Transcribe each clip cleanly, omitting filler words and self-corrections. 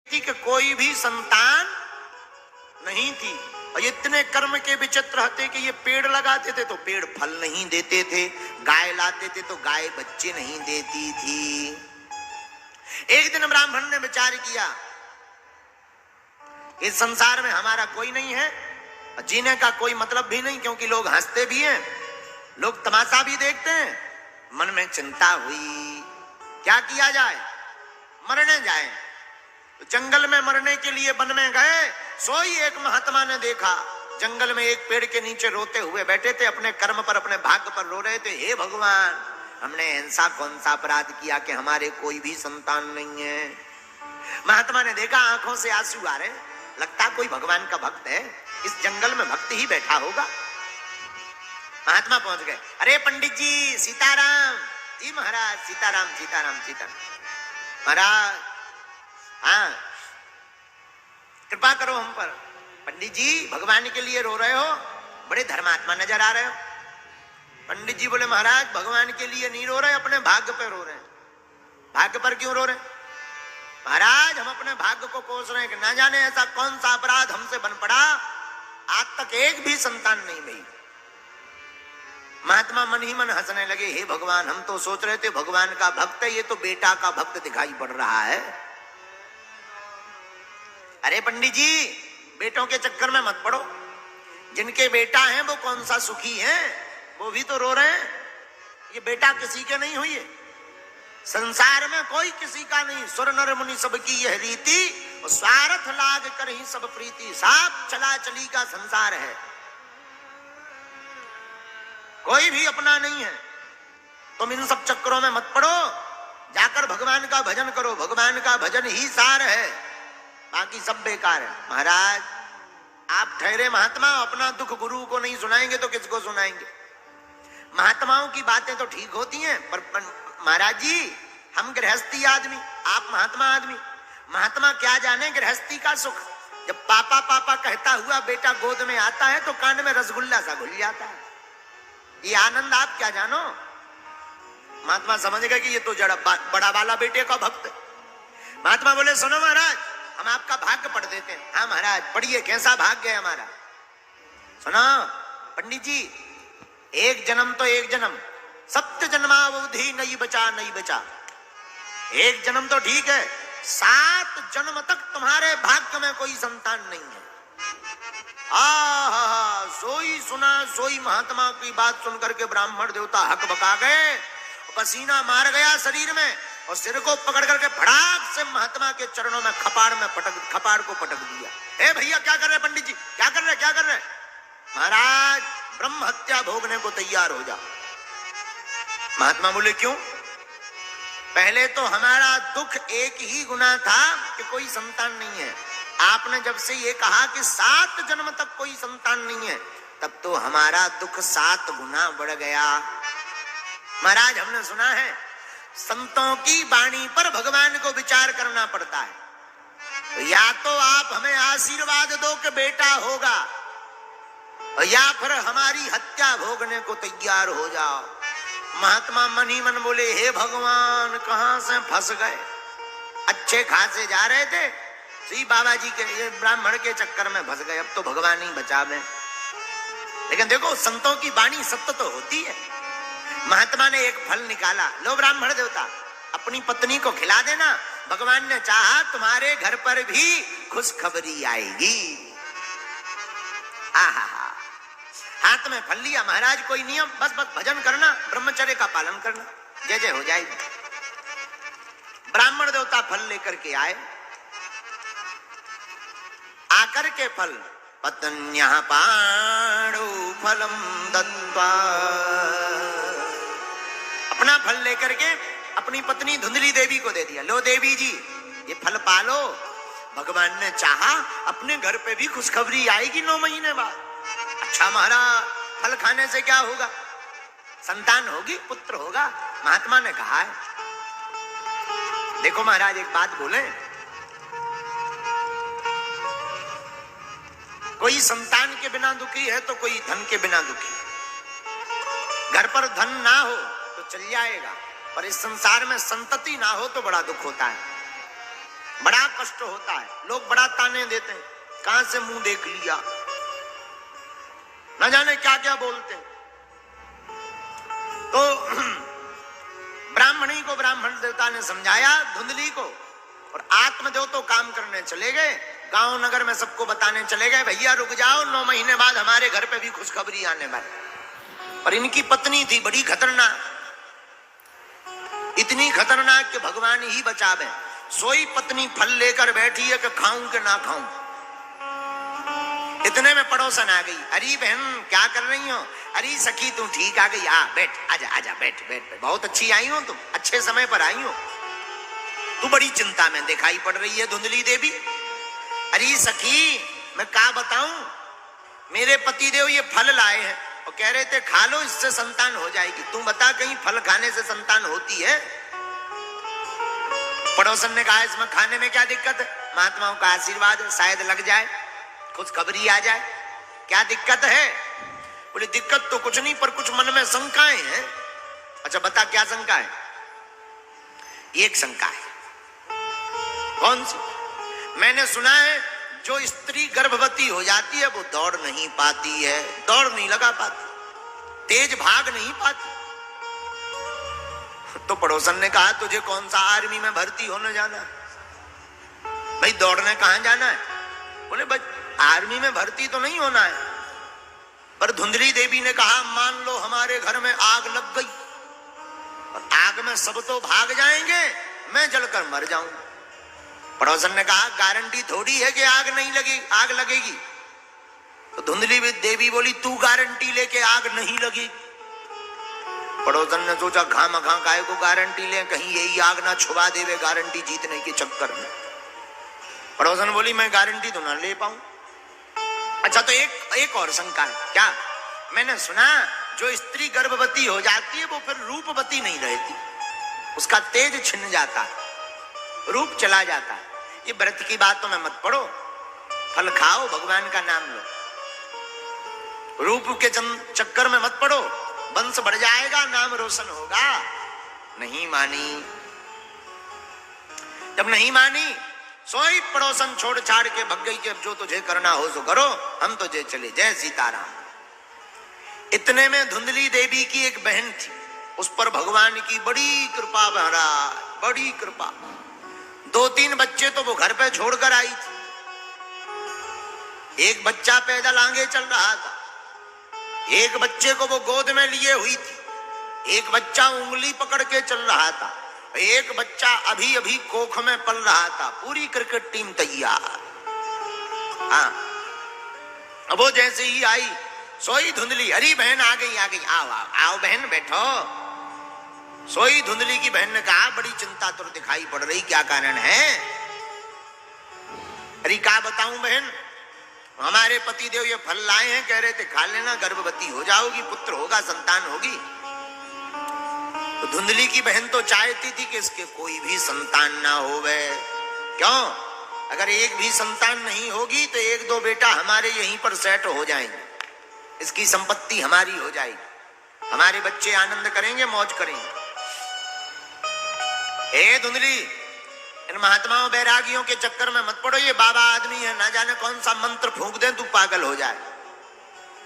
थी कि कोई भी संतान नहीं थी और इतने कर्म के विचित्र थे कि ये पेड़ लगाते थे तो पेड़ फल नहीं देते थे, गाय लाते थे तो गाय बच्चे नहीं देती थी। एक दिन ब्राह्मण ने विचार किया इस संसार में हमारा कोई नहीं है, जीने का कोई मतलब भी नहीं, क्योंकि लोग हंसते भी हैं, लोग तमाशा भी देखते हैं। मन में चिंता हुई क्या किया जाए, मरने जाए। तो जंगल में मरने के लिए वन में गए। सोई एक महात्मा ने देखा जंगल में एक पेड़ के नीचे रोते हुए बैठे थे, अपने कर्म पर अपने भाग्य पर रो रहे थे। हे भगवान, हमने ऐसा कौन सा अपराध किया कि हमारे कोई भी संतान नहीं है। महात्मा ने देखा आंखों से आंसू आ रहे, लगता कोई भगवान का भक्त है, इस जंगल में भक्त ही बैठा होगा। महात्मा पहुंच गए। अरे पंडित जी सीताराम। जी महाराज सीताराम सीताराम सीताराम। महाराज हाँ कृपा करो हम पर। पंडित जी भगवान के लिए रो रहे हो, बड़े धर्मात्मा नजर आ रहे हो। पंडित जी बोले महाराज भगवान के लिए नहीं रो रहे, अपने भाग्य पर रो रहे हैं। भाग्य पर क्यों रो रहे? महाराज हम अपने भाग्य को कोस रहे हैं कि ना जाने ऐसा कौन सा अपराध हमसे बन पड़ा, आज तक एक भी संतान नहीं मिली। महात्मा मन ही मन हंसने लगे। हे भगवान, हम तो सोच रहे थे भगवान का भक्त है, ये तो बेटा का भक्त दिखाई पड़ रहा है। अरे पंडित जी बेटों के चक्कर में मत पड़ो, जिनके बेटा हैं वो कौन सा सुखी हैं, वो भी तो रो रहे हैं। ये बेटा किसी के नहीं हुई है, संसार में कोई किसी का नहीं। सुर नर मुनि सबकी यह रीति, और स्वार्थ लाग कर ही सब प्रीति। साफ चला चली का संसार है, कोई भी अपना नहीं है। तुम इन सब चक्करों में मत पड़ो, जाकर भगवान का भजन करो, भगवान का भजन ही सार है, बाकी सब बेकार है। महाराज आप ठहरे महात्मा, अपना दुख गुरु को नहीं सुनाएंगे तो किसको सुनाएंगे? महात्माओं की बातें तो ठीक होती हैं, पर महाराज जी हम गृहस्थी आदमी, आप महात्मा आदमी। महात्मा क्या जाने गृहस्थी का सुख। जब पापा पापा कहता हुआ बेटा गोद में आता है तो कान में रसगुल्ला सा घुल जाता है। ये आनंद आप क्या जानो। महात्मा समझ गए कि ये तो जड़ा बड़ा वाला बेटे का भक्त है। महात्मा बोले सुनो महाराज, हम आपका भाग्य पढ़ देते हैं। हाँ महाराज पढ़िए, कैसा भाग्य है हमारा। सुनो पंडित जी, एक जन्म तो एक जन्म, सत्य जन्मावधि नहीं बचा नहीं बचा। एक जन्म तो ठीक है, 7 जन्म तक तुम्हारे भाग्य में कोई संतान नहीं है। सोई सुना सोई महात्मा की बात सुनकर के ब्राह्मण देवता हक बका गए, पसीना मार गया शरीर में, और सिर को पकड़ करके फटाक से महात्मा के चरणों में कपाड़ को पटक दिया। ए भैया क्या कर रहे पंडित जी, क्या कर रहे? महाराज ब्रह्म हत्या भोगने को तैयार हो जा। महात्मा बोले क्यों? पहले तो हमारा दुख एक ही गुना था कि कोई संतान नहीं है। आपने जब से ये कहा कि 7 जन्म तक कोई संतान नहीं है, तब तो हमारा दुख 7 गुना बढ़ गया। महाराज हमने सुना है संतों की वाणी पर भगवान को विचार करना पड़ता है। तो या तो आप हमें आशीर्वाद दो कि बेटा होगा, या फिर हमारी हत्या भोगने को तैयार हो जाओ। महात्मा मन ही मन बोले हे भगवान, कहां से फंस गए। अच्छे खासे जा रहे थे, श्री बाबा जी के ब्राह्मण के चक्कर में फंस गए। अब तो भगवान ही बचावे। लेकिन देखो संतों की वाणी सत्य तो होती है। महात्मा ने एक फल निकाला। लो ब्राह्मण देवता, अपनी पत्नी को खिला देना, भगवान ने चाहा तुम्हारे घर पर भी खुशखबरी आएगी। आहा, हाथ में फल लिया। महाराज कोई नियम, बस भजन करना, ब्रह्मचर्य का पालन करना, जय जय हो जाएगी। ब्राह्मण देवता फल लेकर के आए। आकर के फल पत्न्यः पाणौ फलम दत्त्वा, अपना फल लेकर के अपनी पत्नी धुंधली देवी को दे दिया। लो देवी जी ये फल पालो, भगवान ने चाहा अपने घर पे भी खुशखबरी आएगी 9 महीने बाद। अच्छा महाराज फल खाने से क्या होगा? संतान होगी, पुत्र होगा। महात्मा ने कहा है देखो महाराज एक बात बोले, कोई संतान के बिना दुखी है तो कोई धन के बिना दुखी। घर पर धन ना हो तो चल जाएगा, पर इस संसार में संतति ना हो तो बड़ा दुख होता है। बड़ा कष्ट होता है, लोग बड़ा ताने देते हैं, कहां से मुंह देख लिया, न जाने क्या क्या बोलते हैं। तो ब्राह्मणी को ब्राह्मण देवता ने समझाया धुंधली को, और आत्मदेव तो काम करने चले गए, गांव नगर में सबको बताने चले गए, भैया रुक जाओ, 9 महीने बाद हमारे घर पे भी खुशखबरी आने वाली। और इनकी पत्नी थी बड़ी खतरनाक, इतनी खतरनाक कि भगवान ही बचावे। सोई पत्नी फल लेकर बैठी है कि खाऊं कि ना खाऊं। इतने में पड़ोसन आ गई, अरे बहन क्या कर रही हो? अरे सखी तू ठीक आ गई, आ बैठ, आजा आजा बैठ बैठ, बहुत अच्छी आई हो तुम, अच्छे समय पर आई हो, तू बड़ी चिंता में दिखाई पड़ रही है धुंधली देवी। अरे सखी मैं क्या बताऊं, मेरे पतिदेव ये फल लाए हैं और कह रहे थे खा लो, इससे संतान हो जाएगी, तू बता कहीं फल खाने से संतान होती है? पड़ोसन ने कहा इसमें खाने में क्या दिक्कत है, महात्माओं का आशीर्वाद है, शायद लग जाए, कुछ खबरी आ जाए, क्या दिक्कत है? बोले दिक्कत तो कुछ नहीं, पर कुछ मन में शंकाएं हैं। अच्छा बता क्या शंका है? एक शंका है। कौन सी? मैंने सुना है जो स्त्री गर्भवती हो जाती है वो दौड़ नहीं पाती है, दौड़ नहीं लगा पाती, तेज भाग नहीं पाती। तो पड़ोसन ने कहा तुझे कौन सा आर्मी में भर्ती होने जाना है? भाई दौड़ने कहां जाना है? बोले भाई आर्मी में भर्ती तो नहीं होना है, पर धुंधली देवी ने कहा मान लो हमारे घर में आग लग गई और आग में सब तो भाग जाएंगे, मैं जलकर मर जाऊं। पड़ोसन ने कहा गारंटी थोड़ी है कि आग नहीं लगी, आग लगेगी। तो धुंधली देवी बोली तू गारंटी लेके आग नहीं लगी। पड़ोसन ने सोचा खामखा काहे को गारंटी ले, कहीं यही आग ना छुपा देवे गारंटी जीतने के चक्कर में। पड़ोसन बोली मैं गारंटी तो ना ले पाऊं। अच्छा तो एक और शंका है, क्या? मैंने सुना जो स्त्री गर्भवती हो जाती है वो फिर रूपवती नहीं रहती, उसका तेज छिन जाता है, रूप चला जाता है। ये व्रत की बातों में मत पड़ो, फल खाओ, भगवान का नाम लो, रूप के चक्कर में मत पड़ो, वंश बढ़ जाएगा, नाम रोशन होगा। नहीं मानी। जब नहीं मानी सोई पड़ोसन छोड़ छाड़ के भग गई कि अब जो तुझे करना हो सो करो, हम तुझे चले, जय सीताराम। इतने में धुंधली देवी की एक बहन थी, उस पर भगवान की बड़ी कृपा, महाराज बड़ी कृपा। 2-3 बच्चे तो वो घर पे छोड़कर आई थी। एक बच्चा पैदल आगे चल रहा था, एक बच्चे को वो गोद में लिए हुई थी, एक बच्चा उंगली पकड़ के चल रहा था, एक बच्चा अभी अभी कोख में पल रहा था। पूरी क्रिकेट टीम तैयार। हाँ अब वो जैसे ही आई सोई धुंधली, अरे बहन आ गई आ गई, आओ आओ आओ बहन बैठो। सोई धुंधली की बहन ने कहा बड़ी चिंता तो दिखाई पड़ रही, क्या कारण है? अरे क्या बताऊं बहन, हमारे पति देव ये फल लाए हैं, कह रहे थे खा लेना, गर्भवती हो जाओगी, पुत्र होगा, संतान होगी। तो धुंधली की बहन तो चाहती थी कि इसके कोई भी संतान ना होवे। क्यों? अगर एक भी संतान नहीं होगी तो 1-2 बेटा हमारे यहीं पर सेट हो जाएंगे, इसकी संपत्ति हमारी हो जाएगी, हमारे बच्चे आनंद करेंगे, मौज करेंगे। ए धुंधली, इन महात्माओं बैरागियों के चक्कर में मत पड़ो, ये बाबा आदमी है, ना जाने कौन सा मंत्र फूंक दे तू पागल हो जाए।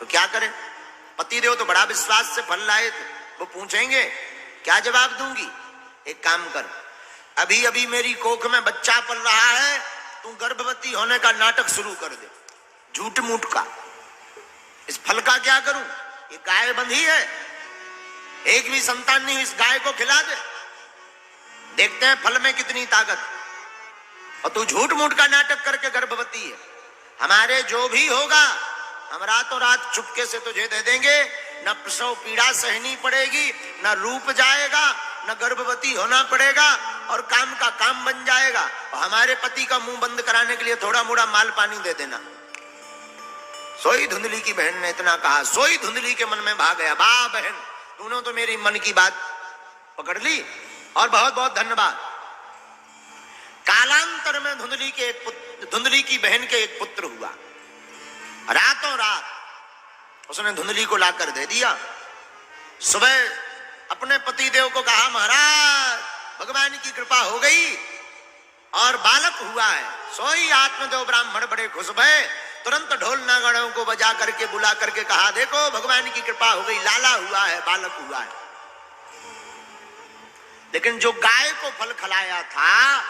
तो क्या करे? पतिदेव तो बड़ा विश्वास से फल लाए थे, वो पूछेंगे क्या जवाब दूंगी? एक काम कर, अभी अभी मेरी कोख में बच्चा पल रहा है, तू गर्भवती होने का नाटक शुरू कर दे, झूठ मूठ का। इस फल का क्या करूं? ये गाय बंधी है, एक भी संतान नहीं, इस गाय को खिला दे, देखते हैं फल में कितनी ताकत। और तू झूठ मूठ का नाटक करके गर्भवती है, हमारे जो भी होगा हम रातों रात चुपके से तुझे दे देंगे, न प्रसव पीड़ा सहनी पड़ेगी, न रूप जाएगा, न गर्भवती होना पड़ेगा, और काम का काम बन जाएगा। और हमारे पति का मुंह बंद कराने के लिए थोड़ा मोड़ा माल पानी दे देना। सोई धुंधली की बहन ने इतना कहा, सोई धुंधली के मन में भाग गया, वाह बहन तूने तो मेरी मन की बात पकड़ ली, और बहुत बहुत धन्यवाद। कालांतर में धुंधली की बहन के एक पुत्र हुआ। रातों रात उसने धुंधली को लाकर दे दिया। सुबह अपने पति देव को कहा महाराज भगवान की कृपा हो गई, और बालक हुआ है। सोई आत्मदेव ब्राह्मण बड़े खुश भये, तुरंत ढोल नागड़ों को बजा करके बुला करके कहा, देखो भगवान की कृपा हो गई, लाला हुआ है, बालक हुआ है। लेकिन जो गाय को फल खिलाया था,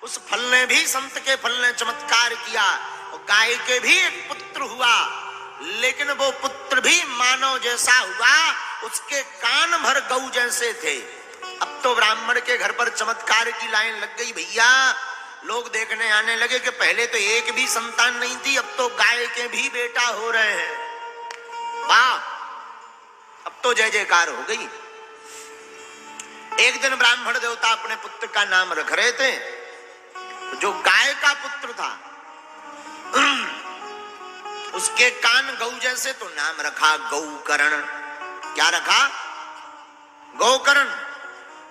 उस फल ने भी, संत के फल ने चमत्कार किया, और गाय के भी एक पुत्र हुआ, लेकिन वो पुत्र भी मानव जैसा हुआ, उसके कान भर गऊ जैसे थे। अब तो ब्राह्मण के घर पर चमत्कार की लाइन लग गई भैया। लोग देखने आने लगे कि पहले तो एक भी संतान नहीं थी, अब तो गाय के भी बेटा हो रहे हैं। वाह, अब तो जय जयकार हो गई। एक दिन ब्राह्मण देवता अपने पुत्र का नाम रख रहे थे। जो गाय का पुत्र था उसके कान गऊ जैसे, तो नाम रखा गौकर्ण। क्या रखा? गौकर्ण।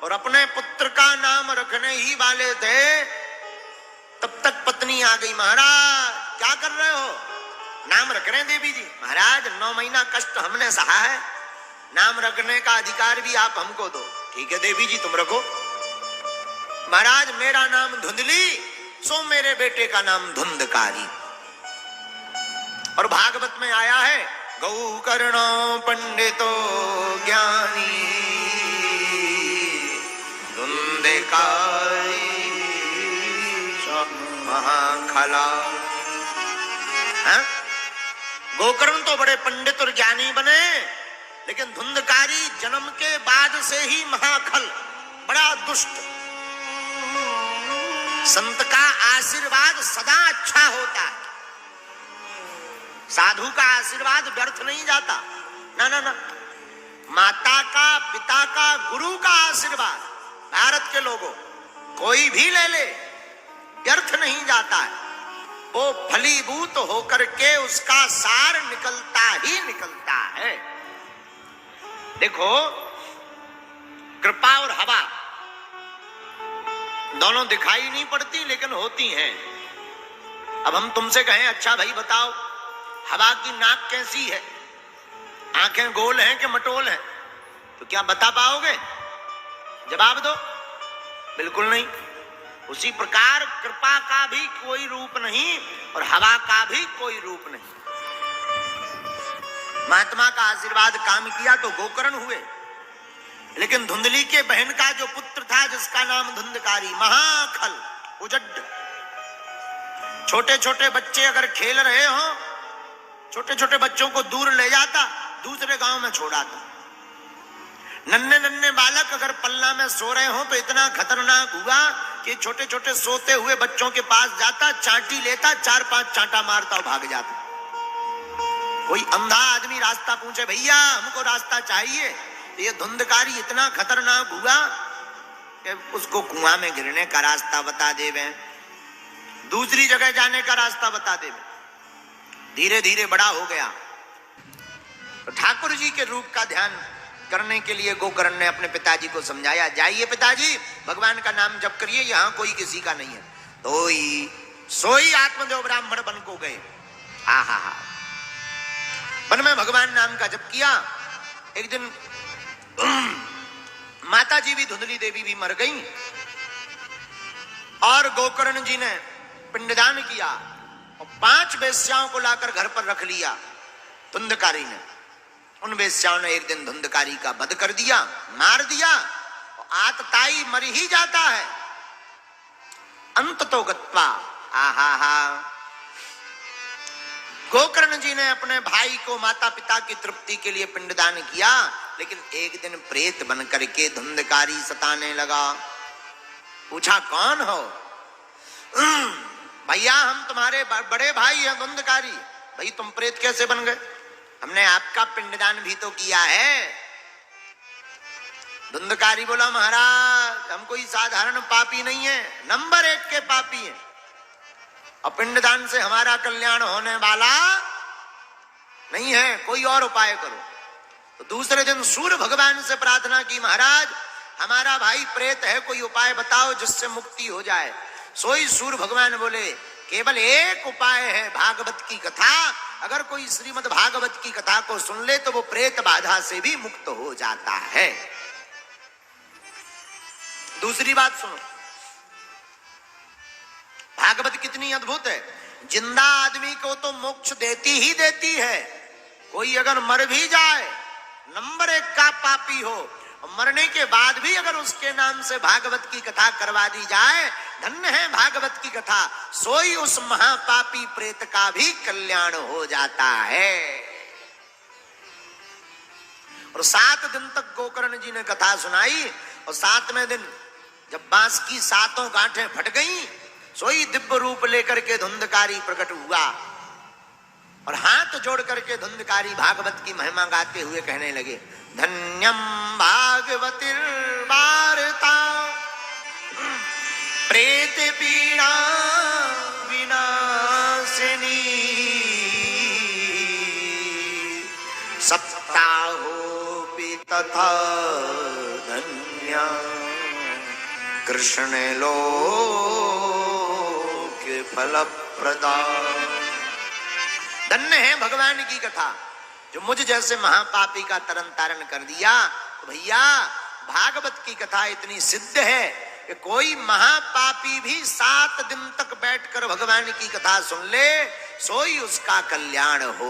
और अपने पुत्र का नाम रखने ही वाले थे, तब तक पत्नी आ गई। महाराज क्या कर रहे हो? नाम रख रहे हैं देवी जी। महाराज 9 महीना कष्ट हमने सहा है, नाम रखने का अधिकार भी आप हमको दो। ठीक है देवी जी, तुम रखो। महाराज मेरा नाम धुंधली, सो मेरे बेटे का नाम धुंधकारी। और भागवत में आया है, गौकर्णो पंडितो ज्ञानी धुंधकारी महाखला। गोकर्ण तो बड़े पंडित और ज्ञानी बने, लेकिन धुंधकारी जन्म के बाद से ही महाखल, बड़ा दुष्ट। संत का आशीर्वाद सदा अच्छा होता है, साधु का आशीर्वाद व्यर्थ नहीं जाता। ना ना ना, माता का, पिता का, गुरु का आशीर्वाद भारत के लोगों कोई भी ले ले, व्यर्थ नहीं जाता है। वो फलीभूत होकर के उसका सार निकलता ही निकलता है। देखो, कृपा और हवा दोनों दिखाई नहीं पड़ती, लेकिन होती हैं। अब हम तुमसे कहें, अच्छा भाई बताओ, हवा की नाक कैसी है, आंखें गोल हैं कि मटोल हैं, तो क्या बता पाओगे? जवाब दो। बिल्कुल नहीं। उसी प्रकार कृपा का भी कोई रूप नहीं और हवा का भी कोई रूप नहीं। महात्मा का आशीर्वाद काम किया तो गोकर्ण हुए, लेकिन धुंधली के बहन का जो पुत्र था, जिसका नाम धुंधकारी, महाखल, उजड्ड। छोटे छोटे बच्चे अगर खेल रहे हो, छोटे छोटे बच्चों को दूर ले जाता, दूसरे गांव में छोड़ाता। नन्हे नन्हे बालक अगर पल्ला में सो रहे हो तो इतना खतरनाक हुआ कि छोटे छोटे सोते हुए बच्चों के पास जाता, चांटी लेता, 4-5 चांटा मारता और भाग जाता। कोई अंधा आदमी रास्ता पूछे, भैया हमको रास्ता चाहिए, तो ये धुंधकारी इतना खतरनाक हुआ कि उसको कुआं में गिरने का रास्ता बता देवे, दूसरी जगह जाने का रास्ता बता देवे। धीरे धीरे बड़ा हो गया तो ठाकुर जी के रूप का ध्यान करने के लिए गोकर्ण ने अपने पिताजी को समझाया, जाइए पिताजी, भगवान का नाम जप करिए, यहां कोई किसी का नहीं है। तो सोई आत्मदेव ब्राह्मण बन को गए। हा हा हा, वन में भगवान नाम का जप किया। एक दिन माता जी भी, धुंधली देवी भी मर गई और गोकर्ण जी ने पिंडदान किया और 5 वेश्याओं को लाकर घर पर रख लिया धुंधकारी ने। उन वेश्याओं ने एक दिन धुंधकारी का वध कर दिया, मार दिया, और आतताई मर ही जाता है। अंत तो गत्वा, आहा हा। गोकर्ण जी ने अपने भाई को माता पिता की तृप्ति के लिए पिंडदान किया, लेकिन एक दिन प्रेत बन करके धुंधकारी सताने लगा। पूछा, कौन हो? भैया हम तुम्हारे बड़े भाई हैं धुंधकारी। भाई तुम प्रेत कैसे बन गए? हमने आपका पिंडदान भी तो किया है। धुंधकारी बोला, महाराज हम कोई साधारण पापी नहीं है, नंबर 1 के पापी हैं, और पिंडदान से हमारा कल्याण होने वाला नहीं है, कोई और उपाय करो। तो दूसरे दिन सूर्य भगवान से प्रार्थना की, महाराज हमारा भाई प्रेत है, कोई उपाय बताओ जिससे मुक्ति हो जाए। सोई सूर्य भगवान बोले, केवल एक उपाय है, भागवत की कथा। अगर कोई श्रीमद् भागवत की कथा को सुन ले तो वो प्रेत बाधा से भी मुक्त हो जाता है। दूसरी बात सुनो, भागवत कितनी अद्भुत है। जिंदा आदमी को तो मोक्ष देती ही देती है। कोई अगर मर भी जाए, नंबर 1 का पापी हो, मरने के बाद भी अगर उसके नाम से भागवत की कथा करवा दी जाए, धन्य है भागवत की कथा, सोई उस महापापी प्रेत का भी कल्याण हो जाता है। और 7 दिन तक गोकर्ण जी ने कथा सुनाई, और 7वें दिन जब बांस की 7 गांठें फट गईं, सोई दिव्य रूप लेकर के धुंधकारी प्रकट हुआ, और हाथ जोड़ करके धुंधकारी भागवत की महिमा गाते हुए कहने लगे, धन्यम भागवतिर्वार्ता प्रेत पीड़ा विनाशिनी सप्ताहोपि तथा धन्या कृष्ण लोक फलप्रदा। धन्य है भगवान की कथा जो मुझ जैसे महापापी का तरन तारण कर दिया। तो भैया भागवत की कथा इतनी सिद्ध है कि कोई महापापी भी 7 दिन तक बैठकर भगवान की कथा सुन ले, सोई उसका कल्याण हो